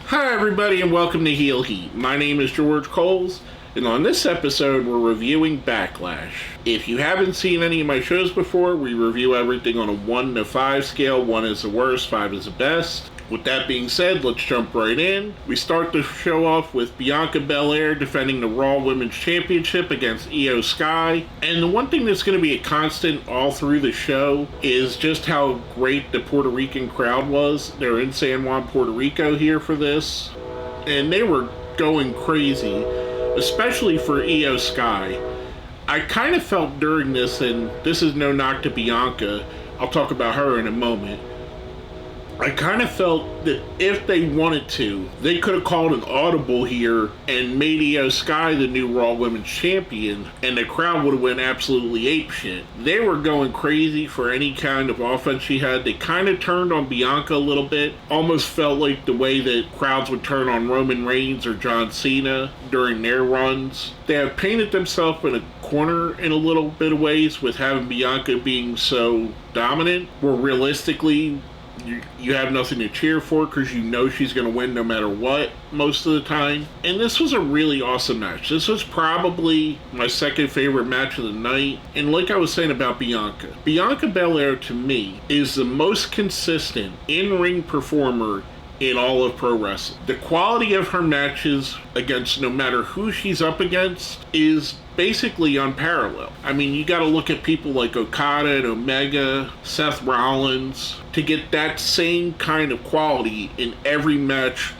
Hi everybody and welcome to Heel Heat. My name is George Coles, and on this episode we're reviewing Backlash. If you haven't seen any of my shows before, we review everything on a 1 to 5 scale. 1 is the worst, 5 is the best. With that being said, let's jump right in. We start the show off with Bianca Belair defending the Raw Women's Championship against Io Sky. And the one thing that's going to be a constant all through the show is just how great the Puerto Rican crowd was. They're in San Juan, Puerto Rico here for this. And they were going crazy, especially for Io Sky. I kind of felt during this, and this is no knock to Bianca, I'll talk about her in a moment. I kind of felt that if they wanted to, they could have called an audible here and made Io Sky the new Raw Women's Champion, and the crowd would have went absolutely apeshit. They were going crazy for any kind of offense she had. They kind of turned on Bianca a little bit. Almost felt like the way that crowds would turn on Roman Reigns or John Cena during their runs. They have painted themselves in a corner in a little bit of ways with having Bianca being so dominant, where realistically, you have nothing to cheer for because you know she's going to win no matter what most of the time. And this was a really awesome match. This was probably my second favorite match of the night. And like I was saying about Bianca Belair to me is the most consistent in-ring performer in all of pro wrestling. The quality of her matches against no matter who she's up against is basically unparalleled. I mean, you got to look at people like Okada and Omega, Seth Rollins, to get that same kind of quality in every match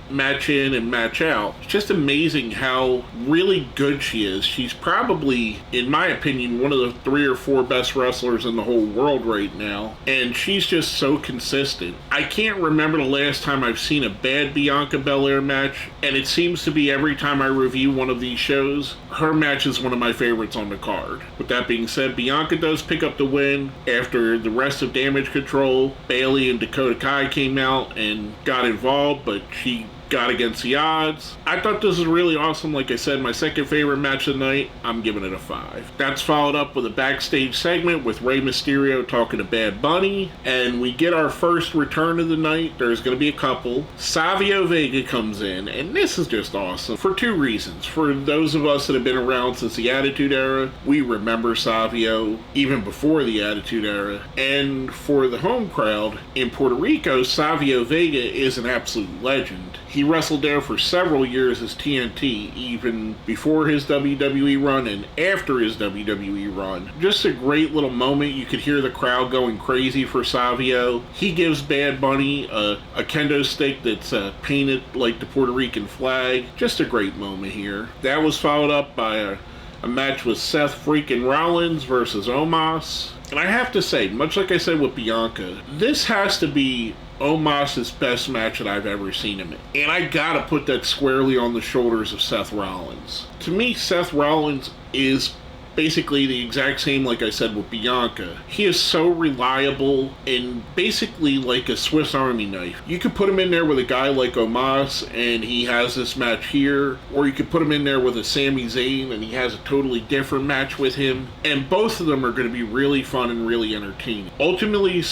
in and match out. It's just amazing how really good she is. She's probably, in my opinion, one of the 3 or 4 best wrestlers in the whole world right now, and she's just so consistent. I can't remember the last time I've seen a bad Bianca Belair match, and it seems to be every time I review one of these shows, her match is one of my favorites on the card. With that being said, Bianca does pick up the win after the rest of Damage Control. Bayley and Dakota Kai came out and got involved, but she got against the odds. I thought this was really awesome. Like I said, my second favorite match of the night. I'm giving it a 5. That's followed up with a backstage segment with Rey Mysterio talking to Bad Bunny, and we get our first return of the night. There's going to be a couple. Savio Vega comes in, and this is just awesome for 2 reasons. For those of us that have been around since the Attitude Era, we remember Savio even before the Attitude Era. And for the home crowd in Puerto Rico, Savio Vega is an absolute legend. He wrestled there for several years as TNT, even before his WWE run and after his WWE run. Just a great little moment. You could hear the crowd going crazy for Savio. He gives Bad Bunny a kendo stick that's painted like the Puerto Rican flag. Just a great moment here. That was followed up by a match with Seth freaking Rollins versus Omas'S. And I have to say, much like I said with Bianca, this has to be Omas'S best match that I've ever seen him in. And I gotta put that squarely on the shoulders of Seth Rollins. To me, Seth Rollins is basically the exact same like I said with Bianca. He is so reliable and basically like a Swiss Army knife. You could put him in there with a guy like Omas'S and he has this match here, or you could put him in there with a Sami Zayn and he has a totally different match with him, and both of them are going to be really fun and really entertaining. Ultimately,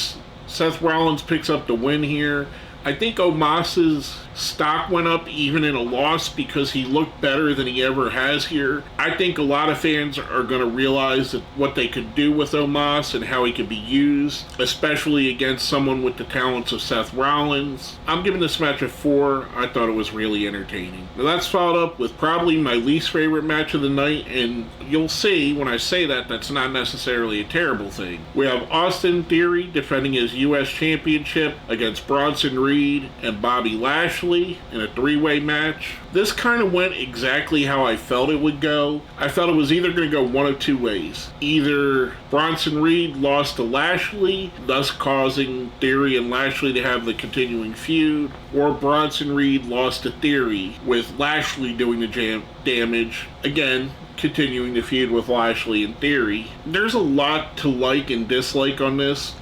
Seth Rollins picks up the win here. I think Omas'S stock went up even in a loss because he looked better than he ever has here. I think a lot of fans are going to realize that what they could do with Omas'S and how he could be used, especially against someone with the talents of Seth Rollins. I'm giving this match a 4. I thought it was really entertaining. Now that's followed up with probably my least favorite match of the night, and you'll see when I say that that's not necessarily a terrible thing. We have Austin Theory defending his U.S. Championship against Bronson Reed and Bobby Lashley in a 3-way match. This kind of went exactly how I felt it would go. I felt it was either going to go one of 2 ways. Either Bronson Reed lost to Lashley, thus causing Theory and Lashley to have the continuing feud, or Bronson Reed lost to Theory with Lashley doing the damage, again continuing the feud with Lashley and Theory. There's a lot to like and dislike on this.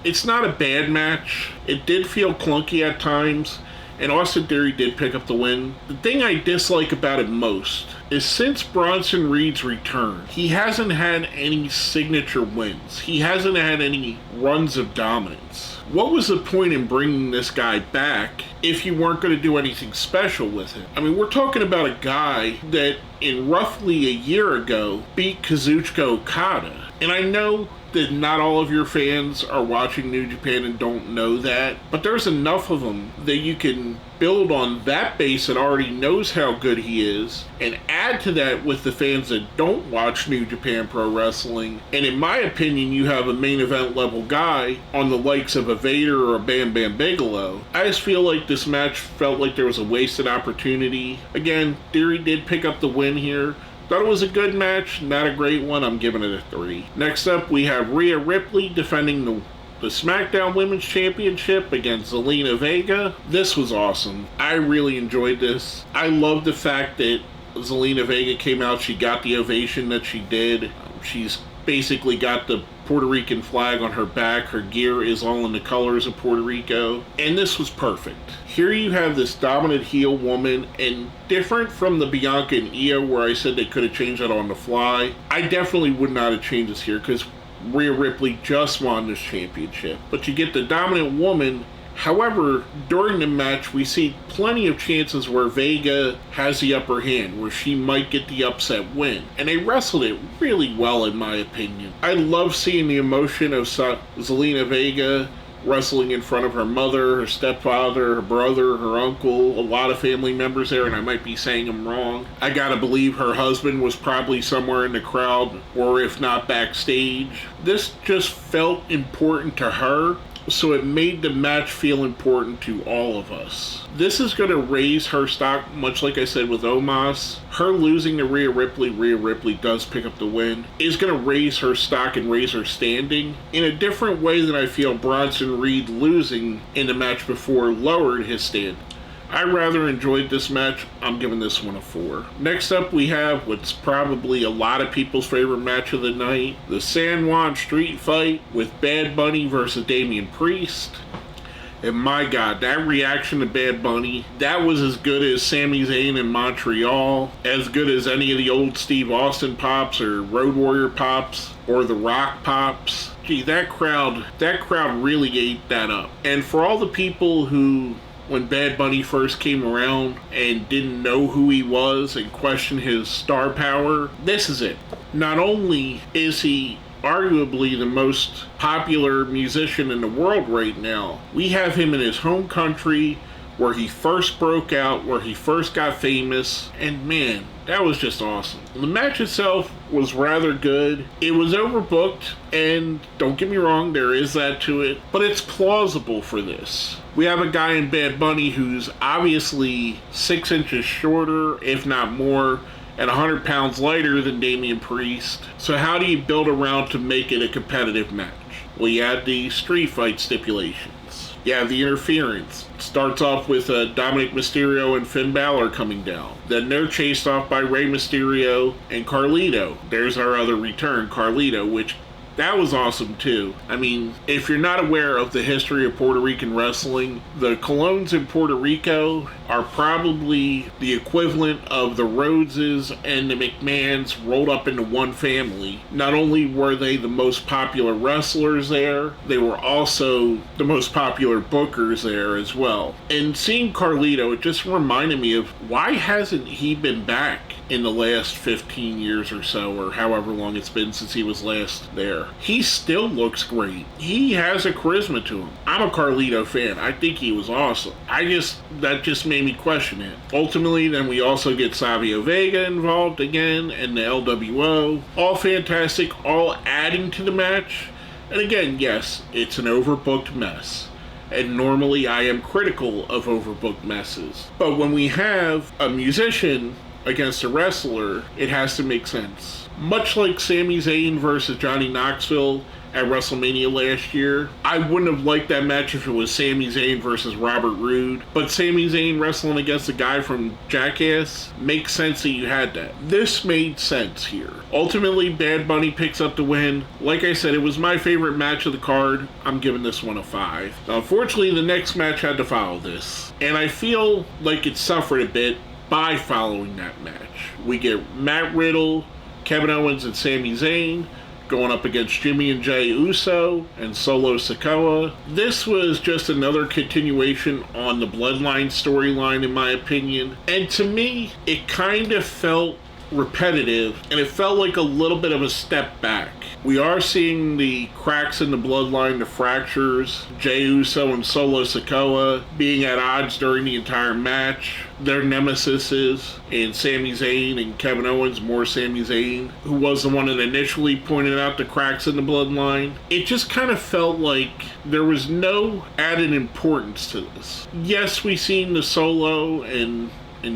It's not a bad match. It did feel clunky at times. and Austin Theory did pick up the win. The thing I dislike about it most is since Bronson Reed's return, he hasn't had any signature wins. He hasn't had any runs of dominance. What was the point in bringing this guy back if you weren't going to do anything special with him? I mean, we're talking about a guy that in roughly a year ago beat Kazuchika Okada. And I know that not all of your fans are watching New Japan and don't know that, but there's enough of them that you can build on that base that already knows how good he is and add to that with the fans that don't watch New Japan Pro Wrestling. And in my opinion, you have a main event level guy on the likes of a Vader or a Bam Bam Bigelow. I just feel like this match felt like there was a wasted opportunity. Again, Theory did pick up the win here. Thought it was a good match, not a great one. I'm giving it a 3. Next up, we have Rhea Ripley defending the SmackDown Women's Championship against Zelina Vega. This was awesome. I really enjoyed this. I love the fact that Zelina Vega came out. She got the ovation that she did. She's basically got the Puerto Rican flag on her back. Her gear is all in the colors of Puerto Rico. And this was perfect. Here you have this dominant heel woman, and different from the Bianca and Io where I said they could have changed that on the fly, I definitely would not have changed this here because Rhea Ripley just won this championship. But you get the dominant woman. However, during the match, we see plenty of chances where Vega has the upper hand, where she might get the upset win. And they wrestled it really well, in my opinion. I love seeing the emotion of Zelina Vega wrestling in front of her mother, her stepfather, her brother, her uncle, a lot of family members there, and I might be saying them wrong. I gotta believe her husband was probably somewhere in the crowd, or if not backstage. This just felt important to her, so it made the match feel important to all of us. This is going to raise her stock, much like I said with Omas'S. Her losing to Rhea Ripley does pick up the win, is going to raise her stock and raise her standing in a different way than I feel Bronson Reed losing in the match before lowered his stand. I rather enjoyed this match. I'm giving this one a 4. Next up, we have what's probably a lot of people's favorite match of the night, the San Juan Street Fight with Bad Bunny versus Damian Priest. And my God, that reaction to Bad Bunny, that was as good as Sami Zayn in Montreal, as good as any of the old Steve Austin pops or Road Warrior pops or The Rock pops. Gee, that crowd really ate that up. And for all the people who, when Bad Bunny first came around and didn't know who he was and questioned his star power, this is it. Not only is he arguably the most popular musician in the world right now, we have him in his home country where he first broke out, where he first got famous, and man, that was just awesome. The match itself was rather good. It was overbooked, and don't get me wrong, there is that to it, but it's plausible for this. We have a guy in Bad Bunny who's obviously 6 inches shorter, if not more, and 100 pounds lighter than Damian Priest. So how do you build around to make it a competitive match? Well, you add the street fight stipulations. You have the interference. It starts off with Dominic Mysterio and Finn Balor coming down. Then they're chased off by Rey Mysterio and Carlito. There's our other return, Carlito, which that was awesome too. I mean, if you're not aware of the history of Puerto Rican wrestling, the Colones in Puerto Rico are probably the equivalent of the Rhodeses and the McMahons rolled up into one family. Not only were they the most popular wrestlers there, they were also the most popular bookers there as well. And seeing Carlito, it just reminded me of why hasn't he been back in the last 15 years or so, or however long it's been since he was last there. He still looks great. He has a charisma to him. I'm a Carlito fan. I think he was awesome. That just made me question it. Ultimately, then we also get Savio Vega involved again, and the LWO. All fantastic, all adding to the match. And again, yes, it's an overbooked mess. And normally I am critical of overbooked messes. But when we have a musician against a wrestler, it has to make sense. Much like Sami Zayn versus Johnny Knoxville at WrestleMania last year, I wouldn't have liked that match if it was Sami Zayn versus Robert Roode, but Sami Zayn wrestling against a guy from Jackass makes sense that you had that. This made sense here. Ultimately, Bad Bunny picks up the win. Like I said, it was my favorite match of the card. I'm giving this one a 5. Now, unfortunately, the next match had to follow this, and I feel like it suffered a bit by following that match. We get Matt Riddle, Kevin Owens, and Sami Zayn going up against Jimmy and Jey Uso and Solo Sikoa. This was just another continuation on the Bloodline storyline, in my opinion. And to me, it kind of felt repetitive, and it felt like a little bit of a step back. We are seeing the cracks in the bloodline, the fractures, Jey Uso and Solo Sikoa being at odds during the entire match. Their nemesis in Sami Zayn and Kevin Owens, more Sami Zayn, who was the one that initially pointed out the cracks in the bloodline. It just kind of felt like there was no added importance to this. Yes, we seen the Solo and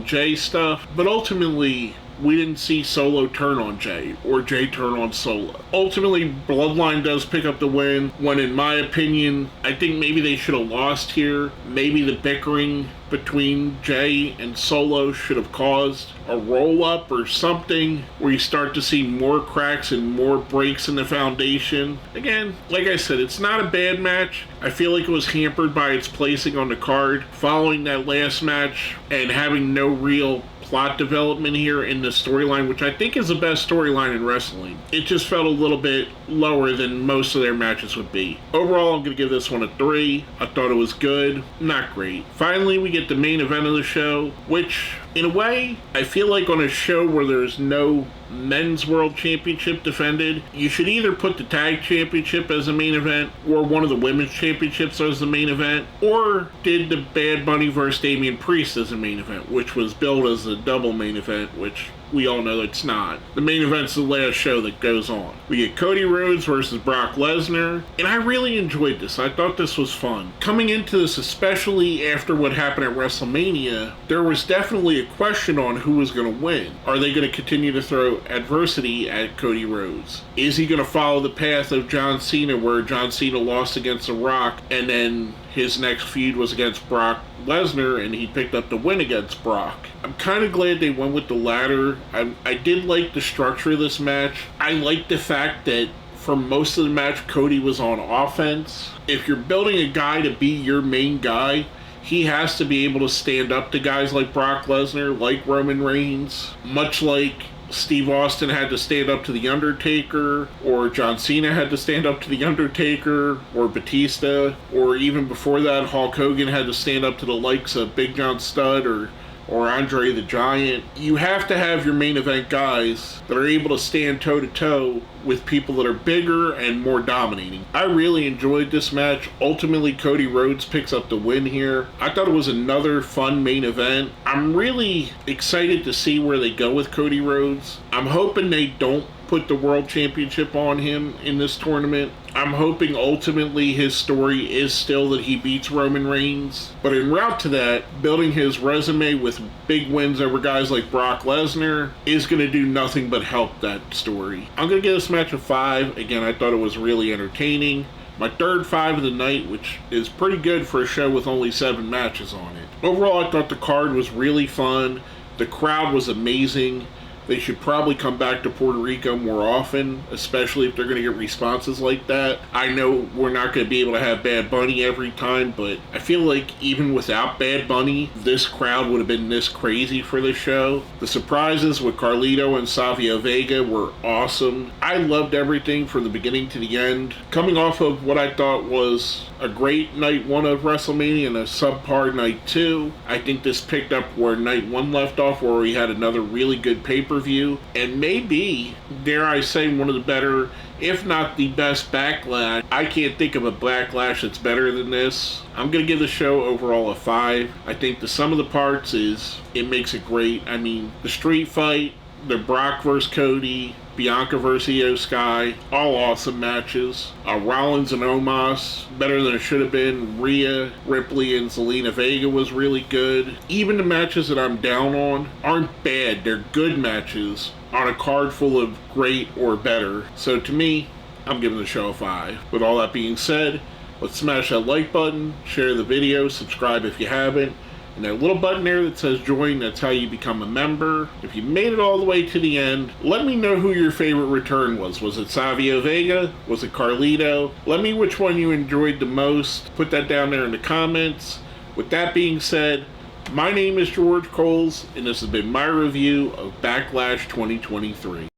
Jey stuff, but ultimately, we didn't see Solo turn on Jey or Jey turn on Solo. Ultimately, Bloodline does pick up the win when, in my opinion, I think maybe they should have lost here. Maybe the bickering between Jey and Solo should have caused a roll-up or something where you start to see more cracks and more breaks in the foundation. Again, like I said, it's not a bad match. I feel like it was hampered by its placing on the card following that last match and having no real plot development here in the storyline, which I think is the best storyline in wrestling. It just felt a little bit lower than most of their matches would be. Overall, I'm going to give this one a 3. I thought it was good, not great. Finally, we get the main event of the show, which, in a way, I feel like on a show where there's no men's world championship defended, you should either put the tag championship as the main event or one of the women's championships as the main event, or did the Bad Bunny versus Damian Priest as the main event, which was billed as the double main event, which we all know it's not. The main event's the last show that goes on. We get Cody Rhodes versus Brock Lesnar, and I really enjoyed this. I thought this was fun. Coming into this, especially after what happened at WrestleMania, there was definitely a question on who was going to win. Are they going to continue to throw adversity at Cody Rhodes? Is he going to follow the path of John Cena, where John Cena lost against The Rock, and then his next feud was against Brock Lesnar, and he picked up the win against Brock? I'm kind of glad they went with the latter. I did like the structure of this match. I like the fact that for most of the match, Cody was on offense. If you're building a guy to be your main guy, he has to be able to stand up to guys like Brock Lesnar, like Roman Reigns, much like Steve Austin had to stand up to The Undertaker, or John Cena had to stand up to The Undertaker, or Batista, or even before that, Hulk Hogan had to stand up to the likes of Big John Studd or Andre the Giant. You have to have your main event guys that are able to stand toe-to-toe with people that are bigger and more dominating. I really enjoyed this match. Ultimately, Cody Rhodes picks up the win here. I thought it was another fun main event. I'm really excited to see where they go with Cody Rhodes. I'm hoping they don't put the world championship on him in this tournament. I'm hoping ultimately his story is still that he beats Roman Reigns. But en route to that, building his resume with big wins over guys like Brock Lesnar is going to do nothing but help that story. I'm going to give this match a 5. Again, I thought it was really entertaining. My third 5 of the night, which is pretty good for a show with only 7 matches on it. Overall, I thought the card was really fun. The crowd was amazing. They should probably come back to Puerto Rico more often, especially if they're going to get responses like that. I know we're not going to be able to have Bad Bunny every time, but I feel like even without Bad Bunny, this crowd would have been this crazy for the show. The surprises with Carlito and Savio Vega were awesome. I loved everything from the beginning to the end. Coming off of what I thought was a great night 1 of WrestleMania and a subpar night 2, I think this picked up where night 1 left off, where we had another really good pay-per-view, and maybe, dare I say, one of the better, if not the best Backlash. I can't think of a Backlash that's better than this. I'm going to give the show overall a 5. I think the sum of the parts is, it makes it great. I mean, the street fight, The Brock vs. Cody, Bianca vs. Io Sky, all awesome matches. Rollins and Omos, better than it should have been. Rhea, Ripley, and Zelina Vega was really good. Even the matches that I'm down on aren't bad. They're good matches on a card full of great or better. So to me, I'm giving the show a 5. With all that being said, let's smash that like button, share the video, subscribe if you haven't, and that little button there that says join, that's how you become a member. If you made it all the way to the end, let me know who your favorite return was. Was it Savio Vega? Was it Carlito? Let me know which one you enjoyed the most. Put that down there in the comments. With that being said, my name is George Coles, and this has been my review of Backlash 2023.